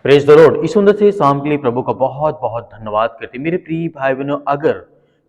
Praise the Lord. इस सुंदर से शाम के लिए प्रभु का बहुत बहुत धन्यवाद करते हैं। मेरे प्रिय भाई बहनों, अगर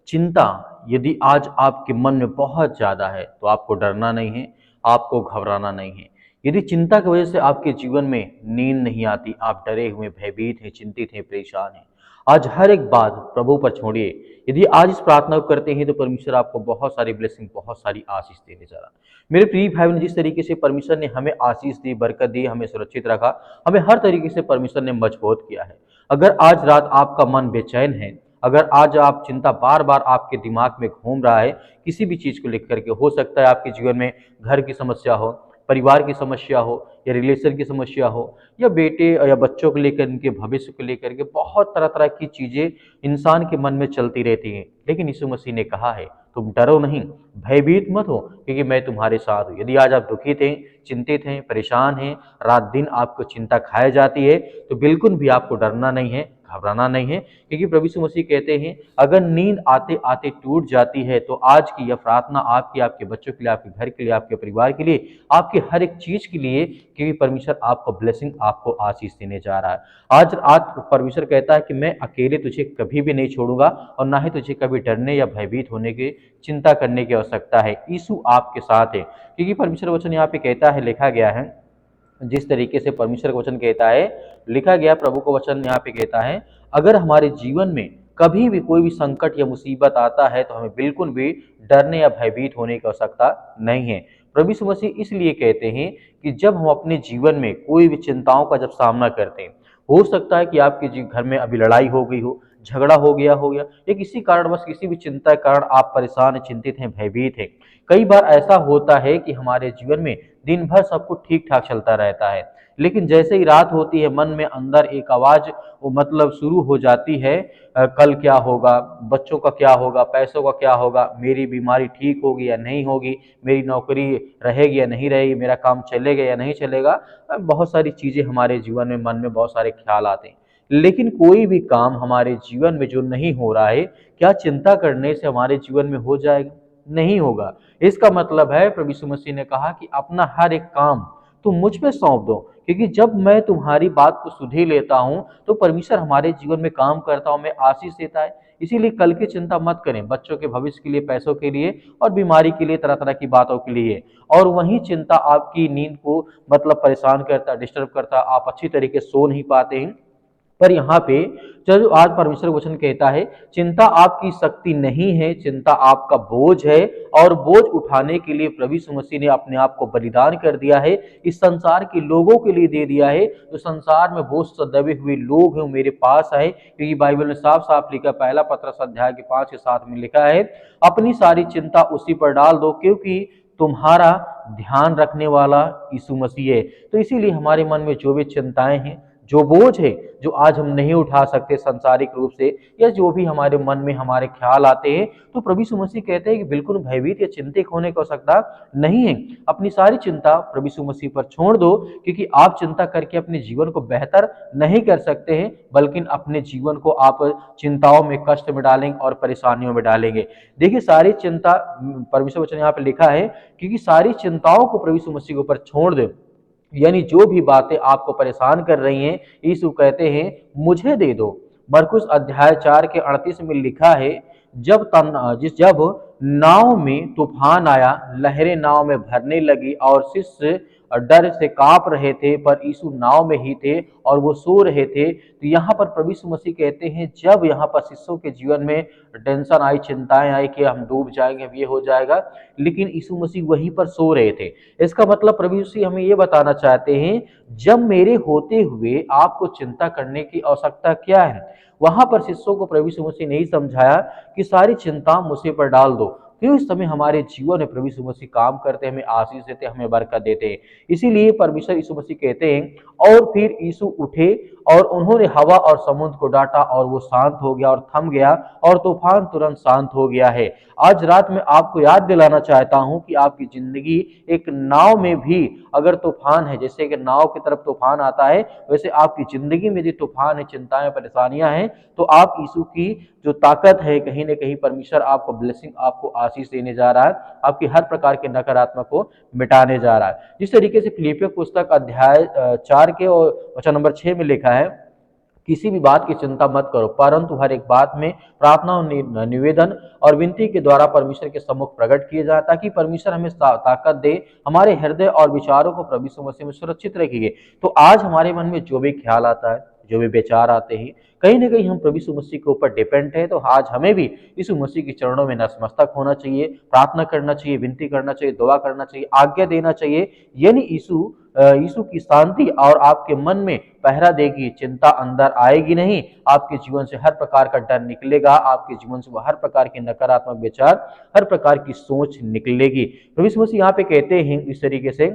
चिंता यदि आज आपके मन में बहुत ज्यादा है तो आपको डरना नहीं है, आपको घबराना नहीं है। यदि चिंता की वजह से आपके जीवन में नींद नहीं आती, आप डरे हुए, भयभीत हैं, चिंतित हैं, परेशान हैं, आज हर एक बात प्रभु पर छोड़िए। यदि आज इस प्रार्थना को करते हैं तो परमेश्वर आपको बहुत सारी ब्लेसिंग, बहुत सारी आशीष देने जा रहा है। मेरे प्रिय भाई बहन, जिस तरीके से परमेश्वर ने हमें आशीष दी, बरकत दी, हमें सुरक्षित रखा, हमें हर तरीके से परमेश्वर ने मजबूत किया है। अगर आज रात आपका मन बेचैन है, अगर आज आप चिंता बार बार आपके दिमाग में घूम रहा है किसी भी चीज को लेकर के, हो सकता है आपके जीवन में घर की समस्या हो, परिवार की समस्या हो, या रिलेशन की समस्या हो, या बेटे या बच्चों को लेकर, इनके भविष्य को लेकर के बहुत तरह तरह की चीजें इंसान के मन में चलती रहती हैं। लेकिन यीशु मसीह ने कहा है, तुम डरो नहीं, भयभीत मत हो, क्योंकि मैं तुम्हारे साथ हूं। यदि आज आप दुखित हैं, चिंतित हैं, परेशान हैं, रात दिन आपको चिंता खाई जाती है, तो बिल्कुल भी आपको डरना नहीं है, घबराना नहीं है, क्योंकि प्रभु यीशु मसीह कहते हैं, अगर नींद आते आते टूट जाती है तो आज की यह प्रार्थना आपकी, आपके बच्चों के लिए, आपके घर के लिए, आपके परिवार के लिए, आपकी हर एक चीज के लिए, क्योंकि परमेश्वर आपको ब्लेसिंग, आपको आशीष देने जा रहा है। आज आज परमेश्वर कहता है कि मैं अकेले तुझे कभी भी नहीं छोड़ूंगा, और ना ही तुझे कभी डरने या भयभीत होने की, चिंता करने की आवश्यकता है। यीशु आपके साथ है, क्योंकि परमेश्वर वचन यहाँ पे कहता है, लिखा गया है, जिस तरीके से परमेश्वर का वचन कहता है, लिखा गया, प्रभु का वचन यहाँ पे कहता है, अगर हमारे जीवन में कभी भी कोई भी संकट या मुसीबत आता है तो हमें बिल्कुल भी डरने या भयभीत होने की आवश्यकता नहीं है। प्रभु यीशु मसीह इसलिए कहते हैं कि जब हम अपने जीवन में कोई भी चिंताओं का जब सामना करते हैं, हो सकता है कि आपके घर में अभी लड़ाई हो गई हो, झगड़ा हो गया, या किसी कारणवश, किसी भी चिंता के कारण आप परेशान हैं, चिंतित हैं, भयभीत हैं। कई बार ऐसा होता है कि हमारे जीवन में दिन भर सब कुछ ठीक ठाक चलता रहता है, लेकिन जैसे ही रात होती है, मन में अंदर एक आवाज वो मतलब शुरू हो जाती है, कल क्या होगा, बच्चों का क्या होगा, पैसों का क्या होगा, मेरी बीमारी ठीक होगी या नहीं होगी, मेरी नौकरी रहेगी या नहीं रहेगी, मेरा काम चलेगा या नहीं चलेगा। बहुत सारी चीजें हमारे जीवन में, मन में बहुत सारे ख्याल आते हैं। लेकिन कोई भी काम हमारे जीवन में जो नहीं हो रहा है, क्या चिंता करने से हमारे जीवन में हो जाएगा? नहीं होगा। इसका मतलब है, प्रभु यीशु मसीह ने कहा कि अपना हर एक काम तुम मुझ पे सौंप दो, क्योंकि जब मैं तुम्हारी बात को सुधी लेता हूं तो परमेश्वर हमारे जीवन में काम करता हूं, मैं आशीष देता है। इसीलिए कल की चिंता मत करें, बच्चों के भविष्य के लिए, पैसों के लिए, और बीमारी के लिए, तरह तरह की बातों के लिए। और वही चिंता आपकी नींद को मतलब परेशान करता, डिस्टर्ब करता, आप अच्छी तरीके से सो नहीं पाते हैं। पर यहाँ पे जो आज परमेश्वर वचन कहता है, चिंता आपकी शक्ति नहीं है, चिंता आपका बोझ है, और बोझ उठाने के लिए प्रभु यीशु मसीह ने अपने आप को बलिदान कर दिया है, इस संसार के लोगों के लिए दे दिया है। जो संसार में बोझ से दबे हुए लोग हैं, वो मेरे पास आए, क्योंकि बाइबल में साफ साफ लिखा, पहला पत्रस अध्याय के 5 से 7 में लिखा है, अपनी सारी चिंता उसी पर डाल दो, क्योंकि तुम्हारा ध्यान रखने वाला यीशु मसीह है। तो इसीलिए हमारे मन में जो भी चिंताएं हैं, जो बोझ है, जो आज हम नहीं उठा सकते सांसारिक रूप से, या जो भी हमारे मन में हमारे ख्याल आते हैं, तो प्रभु यीशु मसीह कहते हैं कि बिल्कुल भयभीत या चिंतित होने की आवश्यकता नहीं है। अपनी सारी चिंता प्रभु यीशु मसीह पर छोड़ दो, क्योंकि आप चिंता करके अपने जीवन को बेहतर नहीं कर सकते हैं, बल्कि अपने जीवन को आप चिंताओं में, कष्ट में डालेंगे और परेशानियों में डालेंगे। देखिए, सारी चिंता, परमेश्वर वचन यहाँ पे लिखा है, क्योंकि सारी चिंताओं को प्रभु यीशु मसीह के ऊपर छोड़ दो, यानी जो भी बातें आपको परेशान कर रही हैं, यीशु कहते हैं मुझे दे दो। मरकुस अध्याय 4 के 38 में लिखा है, जब नाव में तूफान आया, लहरें नाव में भरने लगी और शिष्य डर से कांप रहे थे, पर यीशु नाव में ही थे और वो सो रहे थे। तो यहाँ पर प्रभु यीशु मसीह कहते हैं, जब यहाँ पर शिष्यों के जीवन में टेंशन आई, चिंताएं आई कि हम डूब जाएंगे, अब ये हो जाएगा, लेकिन यीशु मसीह वहीं पर सो रहे थे। इसका मतलब प्रभु यीशु हमें ये बताना चाहते हैं, जब मेरे होते हुए आपको चिंता करने की आवश्यकता क्या है। वहां पर शिष्यों को प्रभु यीशु मसीह ने समझाया कि सारी चिंता मुझे पर डाल दो, क्यों इस समय हमारे जीवन में प्रभु यीशु मसीह काम करते हैं, हमें आशीष देते हैं, हमें बरकत देते हैं। इसीलिए परमेश्वर यीशु मसीह कहते हैं, और फिर यीशु उठे और उन्होंने हवा और समुद्र को डांटा और वो शांत हो गया और थम गया, और तूफान तुरंत शांत हो गया है। आज रात में आपको याद दिलाना चाहता हूं कि आपकी जिंदगी एक नाव में भी अगर तूफान है, जैसे कि नाव की तरफ तूफान आता है, वैसे आपकी जिंदगी में यदि तूफान है, चिंताएं, परेशानियां हैं, तो आप यीशु की जो ताकत है, कहीं ना कहीं परमेश्वर आपको ब्लेसिंग, आपको आशीष देने जा रहा है, आपकी हर प्रकार के नकारात्मक को मिटाने जा रहा है। जिस तरीके से फिलिपियों पुस्तक अध्याय 4 के और वचन नंबर 6 में लिखा है, किसी भी बात की चिंता मत करो, परंतु हर एक बात में प्रार्थना और निवेदन और विनती के द्वारा परमेश्वर के सम्मुख प्रकट किए जाए, ताकि परमेश्वर हमें ताकत दे हमारे हृदय और विचारों को प्रभु यीशु मसीह में सुरक्षित रखिए। तो आज हमारे मन में जो भी ख्याल आता है, जो भी विचार आते हैं, कहीं ना कहीं हम प्रभु यीशु मसीह के ऊपर डिपेंड है। तो आज हमें भी यीशु मसीह के चरणों में नतमस्तक होना चाहिए, प्रार्थना करना चाहिए, विनती करना चाहिए, दुआ करना चाहिए, आज्ञा देना चाहिए। यानी यीशु की शांति और आपके मन में पहरा देगी, चिंता अंदर आएगी नहीं, आपके जीवन से हर प्रकार का डर निकलेगा, आपके जीवन से हर प्रकार के नकारात्मक विचार, हर प्रकार की सोच निकलेगी। प्रभु यीशु मसीह यहाँ पे कहते हैं इस तरीके से,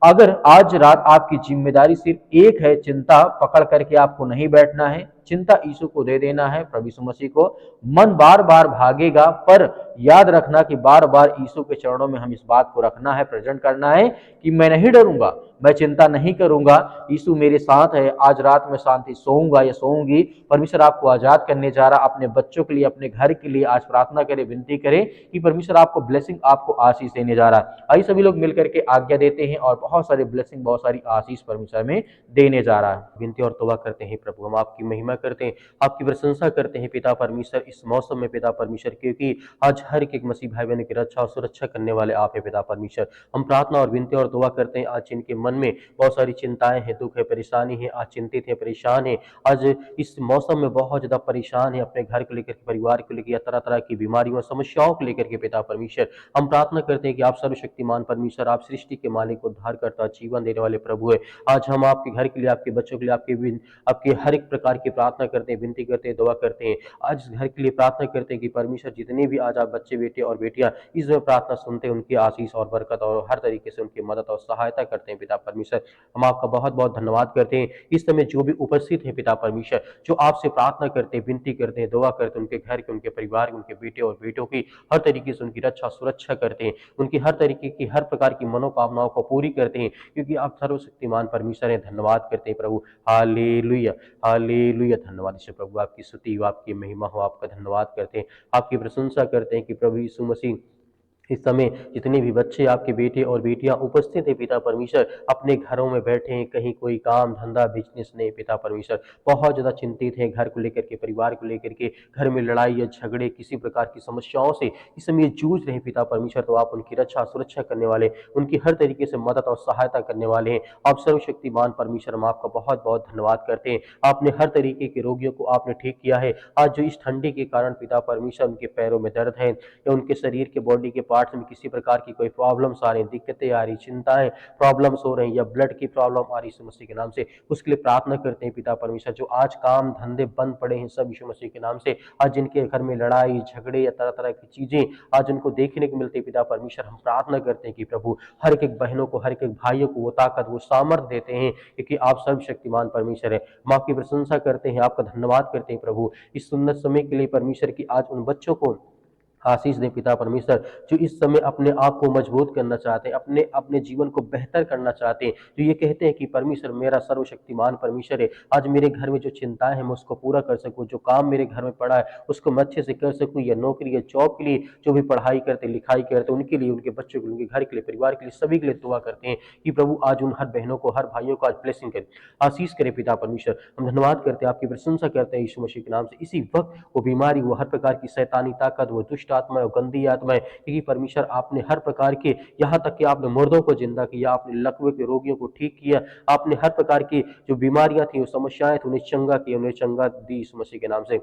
अगर आज रात आपकी जिम्मेदारी सिर्फ एक है, चिंता पकड़ करके आपको नहीं बैठना है, चिंता यीशु को दे देना है, प्रभु यीशु मसीह को। मन बार बार भागेगा, पर याद रखना कि बार बार यीशु के चरणों में हम इस बात को रखना है, प्रेजेंट करना है कि मैं नहीं डरूंगा, मैं चिंता नहीं करूंगा, यीशु मेरे साथ है। आज रात में शांति सोऊंगा या सोऊंगी। परमेश्वर आपको आजाद करने जा रहा, अपने बच्चों के लिए, अपने घर के लिए आज प्रार्थना करें, विनती करें कि परमेश्वर आपको ब्लेसिंग, आपको आशीष देने जा रहा है। आइए सभी लोग मिलकर के आज्ञा देते हैं और बहुत सारे ब्लेसिंग, बहुत सारी आशीष परमेश्वर में देने जा रहा है। विनती और तौबा करते हैं प्रभु, हम आपकी महिमा करते हैं, आपकी प्रशंसा करते हैं पिता परमेश्वर, इस मौसम में पिता परमेश्वर, क्योंकि आज हर एक मसीह भाई बहन की रक्षा और सुरक्षा करने वाले आप है पिता परमेश्वर। हम प्रार्थना और विनती और दुआ करते हैं, आज जिनके मन में बहुत सारी चिंताएं हैं, दुख है, परेशानी है, आज चिंतित है, परेशान है, आज इस मौसम में बहुत ज्यादा परेशान है, अपने घर को लेकर, परिवार को लेकर, या तरह तरह की बीमारियों, समस्याओं को लेकर के पिता परमेश्वर, हम प्रार्थना करते हैं कि आप सर्वशक्तिमान परमेश्वर, आप सृष्टि के मालिक, उद्धार करता, जीवन देने वाले प्रभु है। आज हम आपके घर के लिए, आपके बच्चों के लिए, आपके हर एक प्रकार की प्रार्थना करते हैं, विनती करते हैं, दुआ करते हैं। आज घर के लिए प्रार्थना करते हैं कि परमेश्वर, जितने भी आज आप बच्चे, बेटे और बेटियां इस प्रार्थना सुनते हैं, उनकी आशीष और बरकत और हर तरीके से उनकी मदद और सहायता करते हैं पिता परमेश्वर। हम आपका बहुत बहुत धन्यवाद करते हैं। इस समय जो भी उपस्थित है पिता परमेश्वर, जो आपसे प्रार्थना करते हैं, विनती करते हैं, दुआ करते हैं, उनके घर के, उनके परिवार के, उनके बेटे और बेटों की हर तरीके से उनकी रक्षा सुरक्षा करते हैं, उनकी हर तरीके की, हर प्रकार की मनोकामनाओं को पूरी करते हैं, क्योंकि आप सर्वशक्तिमान परमेश्वर हैं। धन्यवाद करते हैं प्रभु, हालेलुया, हालेलुया। धन्यवाद ईश्वर प्रभु, आपकी स्तुति हो, आपकी महिमा हो, आपका धन्यवाद करते हैं, आपकी प्रशंसा करते हैं कि प्रभु यीशु मसीह, इस समय जितने भी बच्चे, आपके बेटे और बेटियां उपस्थित है पिता परमेश्वर, अपने घरों में बैठे हैं, कहीं कोई काम धंधा बिजनेस नहीं पिता परमेश्वर, बहुत ज्यादा चिंतित हैं, घर को लेकर के, परिवार को लेकर के, घर में लड़ाई या झगड़े, किसी प्रकार की समस्याओं से इस समय जूझ रहे पिता परमेश्वर, तो आप उनकी रक्षा सुरक्षा करने वाले, उनकी हर तरीके से मदद और सहायता करने वाले हैं। आप सर्वशक्तिमान परमेश्वर, हम आपका बहुत बहुत धन्यवाद करते हैं। आपने हर तरीके के रोगियों को आपने ठीक किया है। आज जो इस ठंडी के कारण पिता परमेश्वर, उनके पैरों में दर्द है या उनके शरीर के, बॉडी के पार्ट्स में किसी प्रकार की कोई प्रॉब्लम्स आ रही, दिक्कतें आ रही, चिंताएं, प्रॉब्लम्स हो रही, या ब्लड की प्रॉब्लम आ रही यीशु मसीह के नाम से, उसके लिए प्रार्थना करते हैं पिता परमेश्वर। जो आज काम धंधे बंद पड़े हैं, सब यीशु मसीह के नाम से, आज जिनके घर में लड़ाई झगड़े या तरह तरह की चीजें आज उनको देखने को मिलती है पिता परमेश्वर, हम प्रार्थना करते हैं कि प्रभु हर एक बहनों को, हर एक भाइयों को वो ताकत, वो सामर्थ्य देते हैं, क्योंकि आप सर्वशक्तिमान परमेश्वर है। हम आपकी प्रशंसा करते हैं, आपका धन्यवाद करते हैं प्रभु, इस सुंदर समय के लिए परमेश्वर की। आज उन बच्चों को आशीष दे पिता परमेश्वर, जो इस समय अपने आप को मजबूत करना चाहते हैं, अपने अपने जीवन को बेहतर करना चाहते हैं, जो ये कहते हैं कि परमेश्वर मेरा सर्वशक्तिमान परमेश्वर है, आज मेरे घर में जो चिंताएं हैं मैं उसको पूरा कर सकूं, जो काम मेरे घर में पड़ा है उसको मैं अच्छे से कर सकूं, या नौकरी या जॉब के लिए जो भी पढ़ाई करते, लिखाई करते, उनके लिए, उनके बच्चों के लिए, उनके घर के लिए, परिवार के लिए, सभी के लिए दुआ करते हैं कि प्रभु आज उन हर बहनों को, हर भाइयों को आज ब्लेसिंग करे, आशीष करे पिता परमेश्वर। हम धन्यवाद करते हैं, आपकी प्रशंसा करते हैं यीशु मसीह के नाम से। इसी वक्त वो बीमारी, वो हर प्रकार की शैतानी ताकत, वो दुष्ट आत्मा, गंदी आत्माएं, क्योंकि परमेश्वर आपने हर प्रकार के, यहाँ तक कि आपने मुर्दों को जिंदा किया, आपने लकवे के रोगियों को ठीक किया, आपने हर प्रकार की जो बीमारियां थी, वो समस्याएं थी, उन्हें चंगा किया, उन्हें चंगा दी यीशु मसीह के नाम से,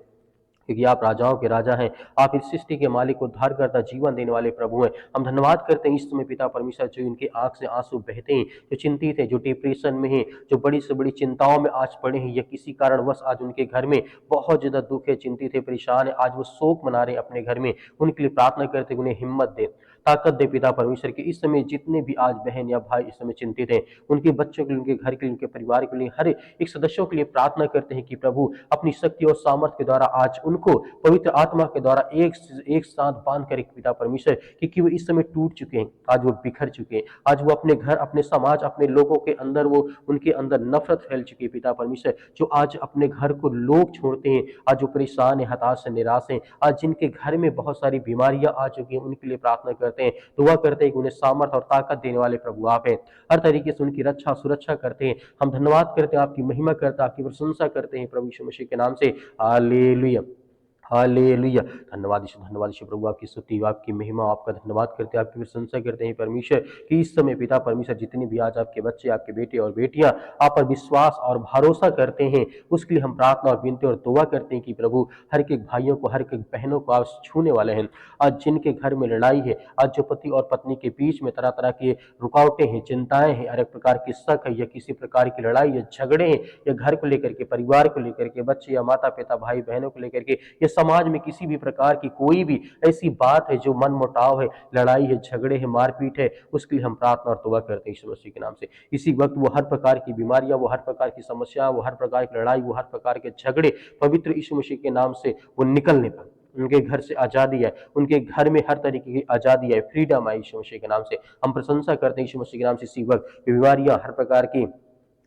क्योंकि आप राजाओं के राजा हैं, आप इस सृष्टि के मालिक, उद्धार करता, जीवन देने वाले प्रभु हैं। हम धन्यवाद करते हैं इस समय पिता परमेश्वर, जो इनकी आंख से आंसू बहते हैं, जो चिंतित है, जो डिप्रेशन में है, जो बड़ी से बड़ी चिंताओं में आज पड़े हैं, या किसी कारणवश आज उनके घर में बहुत ज्यादा दुख है, चिंतित है, परेशान है, आज वो शोक मना रहे अपने घर में, उनके लिए प्रार्थना करते, उन्हें हिम्मत दे ताकत दे पिता परमेश्वर के। इस समय जितने भी आज बहन या भाई इस समय चिंतित हैं, उनके बच्चों के लिए, उनके घर के लिए, उनके परिवार के लिए, हर एक सदस्यों के लिए प्रार्थना करते हैं कि प्रभु अपनी शक्ति और सामर्थ्य के द्वारा आज उनको पवित्र आत्मा के द्वारा एक साथ बांध कर पिता परमेश्वर, क्योंकि वो इस समय टूट चुके हैं, आज वो बिखर चुके हैं, आज वो अपने घर, अपने समाज, अपने लोगों के अंदर, वो उनके अंदर नफरत फैल चुकी है पिता परमेश्वर। जो आज अपने घर को लोग छोड़ते हैं, आज जो परेशान है, हताश है, निराश है, आज जिनके घर में बहुत सारी बीमारियां आ चुकी हैं, उनके लिए प्रार्थना करते हैं, दुआ करते हैं कि उन्हें सामर्थ और ताकत देने वाले प्रभु आप हैं। हर तरीके से उनकी रक्षा सुरक्षा करते हैं। हम धन्यवाद करते हैं, आपकी महिमा करते हैं, आपकी प्रशंसा करते हैं प्रभु यीशु मसीह के नाम से। Hallelujah, hallelujah. धन्यवाद यीशु, धन्यवाद यीशु प्रभु, आपकी स्तुति, आपकी महिमा, आपका धन्यवाद करते हैं, आपकी प्रशंसा करते हैं परमेश्वर कि इस समय पिता परमेश्वर जितने भी आज आपके बच्चे, आपके बेटे और बेटियां आप पर विश्वास और भरोसा करते हैं, उसके लिए हम प्रार्थना और विनती और दुआ करते हैं कि प्रभु हर एक भाइयों को, हर एक बहनों को आप छूने वाले हैं। आज जिनके घर में लड़ाई है, आज जो पति और पत्नी के बीच में तरह तरह के रुकावटें हैं, चिंताएं हैं, अनेक प्रकार की शक है, या किसी प्रकार की लड़ाई या झगड़े हैं, या घर को लेकर के, परिवार को लेकर के, बच्चे या माता पिता भाई बहनों को लेकर के, या समाज में किसी भी प्रकार की कोई भी ऐसी बात है जो मन मुटाव है, लड़ाई है, झगड़े है, मारपीट है, उसके लिए हम प्रार्थना और दुआ करते हैं यीशु मसीह के नाम से। इसी वक्त वो हर प्रकार की बीमारियां, वो हर प्रकार की समस्या, वो हर प्रकार की लड़ाई, वो हर प्रकार के झगड़े पवित्र यीशु मसीह के नाम से वो निकलने पर उनके घर से आजादी है, उनके घर में हर तरीके की आजादी है, फ्रीडम है यीशु मसीह के नाम से। हम प्रशंसा करते हैं यीशु मसीह के नाम से। इसी वक्त बीमारियां, हर प्रकार की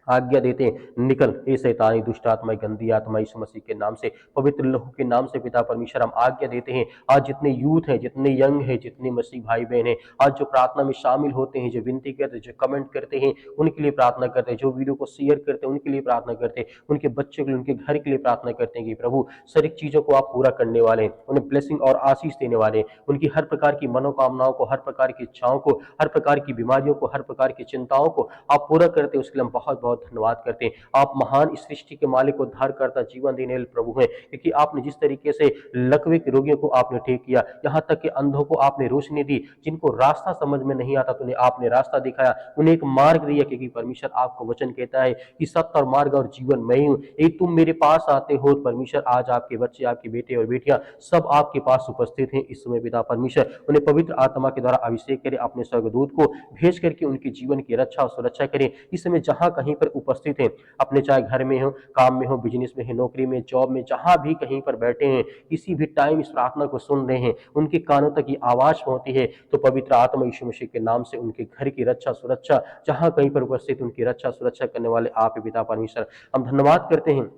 आज्ञा देते हैं, निकल हे शैतानी, दुष्ट आत्मा, गंदी आत्मा, यीशु मसीह के नाम से, पवित्र लहू के नाम से पिता परमेश्वर हम आज्ञा देते हैं। आज जितने यूथ हैं, जितने यंग हैं, जितने मसीह भाई बहन हैं, आज जो प्रार्थना में शामिल होते हैं, जो विनती करते हैं, जो कमेंट करते हैं, उनके लिए प्रार्थना करते हैं, जो वीडियो को शेयर करते हैं उनके लिए प्रार्थना करते हैं, उनके बच्चों के लिए, उनके घर के लिए प्रार्थना करते हैं कि प्रभु सारी चीजों को आप पूरा करने वाले हैं, उन्हें ब्लेसिंग और आशीष देने वाले हैं, उनकी हर प्रकार की मनोकामनाओं को, हर प्रकार की इच्छाओं को, हर प्रकार की बीमारियों को, हर प्रकार की चिंताओं को आप पूरा करते हैं। उसके लिए हम बहुत बहुत धन्यवाद करते हैं। आप महान इस सृष्टि के मालिक, उद्धारकर्ता, जीवन देने वाले प्रभु हैं, क्योंकि आपने जिस तरीके से लकवे के रोगियों को आपने ठीक किया, यहाँ तक कि अंधों को आपने रोशनी दी, जिनको रास्ता समझ में नहीं आता तो उन्हें आपने रास्ता दिखाया, उन्हें एक मार्ग दिया, क्योंकि परमेश्वर आपको वचन कहता है कि सत्य और मार्ग और जीवन मैं ही हूँ, यदि तुम मेरे पास आते हो। परमेश्वर आज आपके बच्चे, आपके बेटे और बेटियां सब आपके पास उपस्थित हैं। इस समय पिता परमेश्वर उन्हें पवित्र आत्मा के द्वारा अभिषेक करें, अपने स्वर्गदूत को भेज करके उनके जीवन की रक्षा और सुरक्षा करें। इस समय जहां कहीं पर उपस्थित हैं, अपने चाहे घर में हो, काम में हो, बिजनेस में है, नौकरी में, जॉब में, जहां भी कहीं पर बैठे हैं, किसी भी टाइम इस प्रार्थना को सुन रहे हैं, उनके कानों तक ये आवाज पहुंचती है, तो पवित्र आत्मा यीशु मसीह के नाम से उनके घर की रक्षा सुरक्षा, जहां कहीं पर उपस्थित उनकी रक्षा सुरक्षा करने वाले आप पिता परमेश्वर, हम धन्यवाद करते हैं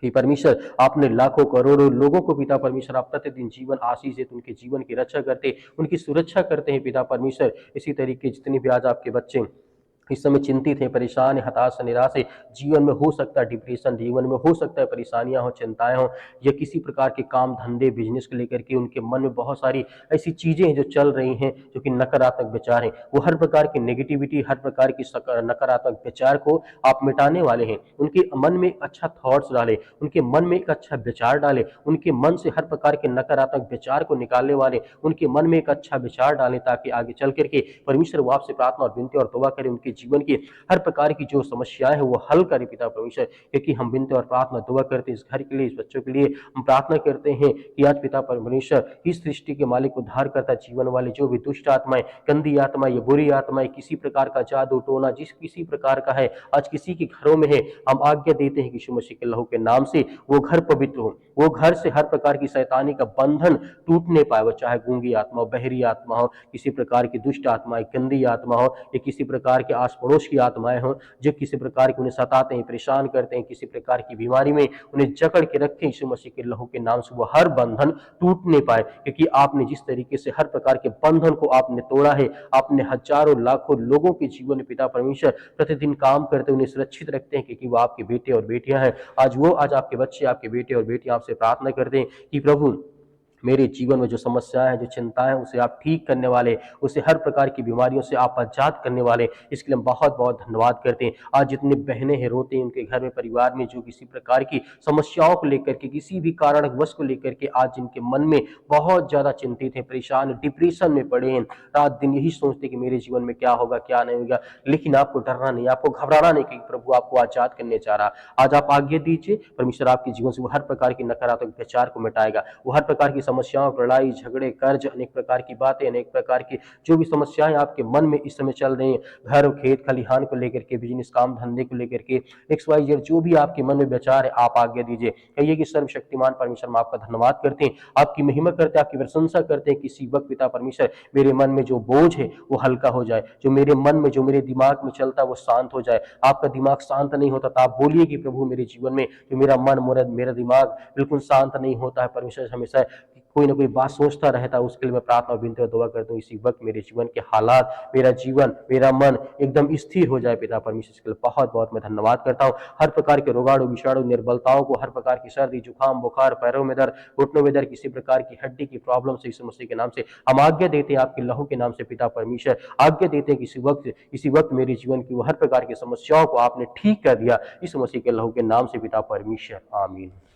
कि परमेश्वर आपने लाखों करोड़ों लोगों को पिता परमेश्वर आप प्रतिदिन जीवन आशीष देते, उनके जीवन की रक्षा करते, उनकी सुरक्षा करते हैं पिता परमेश्वर। इसी तरीके जितने भी आज आपके बच्चे इस समय चिंतित है, परेशान है, हताश है, निराश है, जीवन में हो सकता है डिप्रेशन, जीवन में हो सकता है परेशानियां हो, चिंताएं हो, या किसी प्रकार के काम धंधे बिजनेस को लेकर के उनके मन में बहुत सारी ऐसी चीजें हैं जो चल रही हैं, जो कि नकारात्मक विचार हैं, वो हर प्रकार की नेगेटिविटी, हर प्रकार की नकारात्मक विचार को आप मिटाने वाले हैं। उनके मन में एक अच्छा थॉट्स डाले, उनके मन में एक अच्छा विचार डाले, उनके मन से हर प्रकार के नकारात्मक विचार को निकालने वाले उनके मन में एक अच्छा विचार डालें, ताकि आगे चल करके परमेश्वर वो आपसे प्रार्थना और विनती और दुआ करें, उनके जीवन की हर प्रकार की जो समस्याएं हैं वो हल करे पिता परमेश्वर। क्योंकि हम विनती और प्रार्थना दुआ करते हैं इस घर के लिए, इस बच्चों के लिए हम प्रार्थना करते हैं कि आज पिता परमेश्वर इस सृष्टि के मालिक, उद्धार करता, जीवन वाले जो भी दुष्ट आत्माएं, गंदी आत्माएं, ये बुरी आत्माएं, किसी प्रकार का जादू टोना जिस किसी प्रकार का है आज किसी के घरों में है, हम आज्ञा देते हैं कि यीशु मसीह के लहू के नाम से वो घर पवित्र हो, वो घर से हर प्रकार की शैतानी का बंधन टूटने पाए। वो चाहे गूंगी आत्मा हो, बहरी आत्मा हो, किसी प्रकार की दुष्ट आत्मा, गंदी आत्मा हो, या किसी प्रकार के आस पड़ोस की आत्माएं हों जो किसी प्रकार की उन्हें सताते हैं, परेशान करते हैं, किसी प्रकार की बीमारी में उन्हें जकड़ के रखे, यीशु मसीह के लहू के नाम से वो हर बंधन टूटने पाए। क्योंकि आपने जिस तरीके से हर प्रकार के बंधन को आपने तोड़ा है, आपने हजारों लाखों लोगों के जीवन में पिता परमेश्वर प्रतिदिन काम करते उन्हें सुरक्षित रखते हैं, क्योंकि वो आपके बेटे और बेटियां हैं। आज आपके बच्चे, आपके बेटे और बेटियां आपसे प्रार्थना करते हैं कि प्रभु मेरे जीवन में जो समस्याएं हैं, जो चिंताएं हैं, उसे आप ठीक करने वाले, उसे हर प्रकार की बीमारियों से आप आजाद करने वाले, इसके लिए हम बहुत बहुत धन्यवाद करते हैं। आज जितने बहनें हैं रोते हैं, उनके घर में परिवार में जो किसी प्रकार की समस्याओं को लेकर के, किसी भी कारणवश को लेकर के आज जिनके मन में बहुत ज्यादा चिंतित है, परेशान, डिप्रेशन में पड़े हैं, रात दिन यही सोचते कि मेरे जीवन में क्या होगा क्या नहीं होगा, लेकिन आपको डरना नहीं, आपको घबराना नहीं, क्योंकि प्रभु आपको आजाद करने चाह रहा। आज आप आज्ञा दीजिए, परमेश्वर आपके जीवन से वो हर प्रकार की नकारात्मक विचार को मिटाएगा, वो हर प्रकार की समस्याओं, लड़ाई झगड़े, कर्ज, अनेक प्रकार की बातें, अनेक प्रकार की जो भी समस्याएं आपके मन में इस समय चल रही हैं, घर खेत खलिहान को लेकर के, बिजनेस काम धंधे को लेकर के, XYZ जो भी आपके मन में विचार है, आप आज्ञा दीजिए। कहिए कि सर्वशक्तिमान परमेश्वर, हम आपका धन्यवाद करते हैं, आपकी महिमा करते हैं, आपकी प्रशंसा करते हैं। किसी वक्त पिता परमेश्वर मेरे मन में जो बोझ है वो हल्का हो जाए, जो मेरे मन में, जो मेरे दिमाग में चलता है वो शांत हो जाए। आपका दिमाग शांत नहीं होता तो आप बोलिए कि प्रभु मेरे जीवन में जो मेरा मन, मेरा दिमाग बिल्कुल शांत नहीं होता है परमेश्वर, हमेशा कोई ना कोई बात सोचता रहता है, उसके लिए मैं प्रार्थना विनती और दुआ करता हूँ इसी वक्त मेरे जीवन के हालात, मेरा जीवन, मेरा मन एकदम स्थिर हो जाए पिता परमेश्वर। इसके लिए बहुत बहुत मैं धन्यवाद करता हूँ। हर प्रकार के रोगाणु विषाणु निर्बलताओं को, हर प्रकार की सर्दी जुकाम बुखार, पैरों में दर्द, घुटनों में दर्द, किसी प्रकार की हड्डी की प्रॉब्लम से यीशु मसीह के नाम से हम आज्ञा देते हैं, आपके लहू के नाम से पिता परमेश्वर आज्ञा देते हैं कि इसी वक्त मेरे जीवन की वो हर प्रकार की समस्याओं को आपने ठीक कर दिया, यीशु मसीह के लहू के नाम से पिता परमेश्वर, आमीन।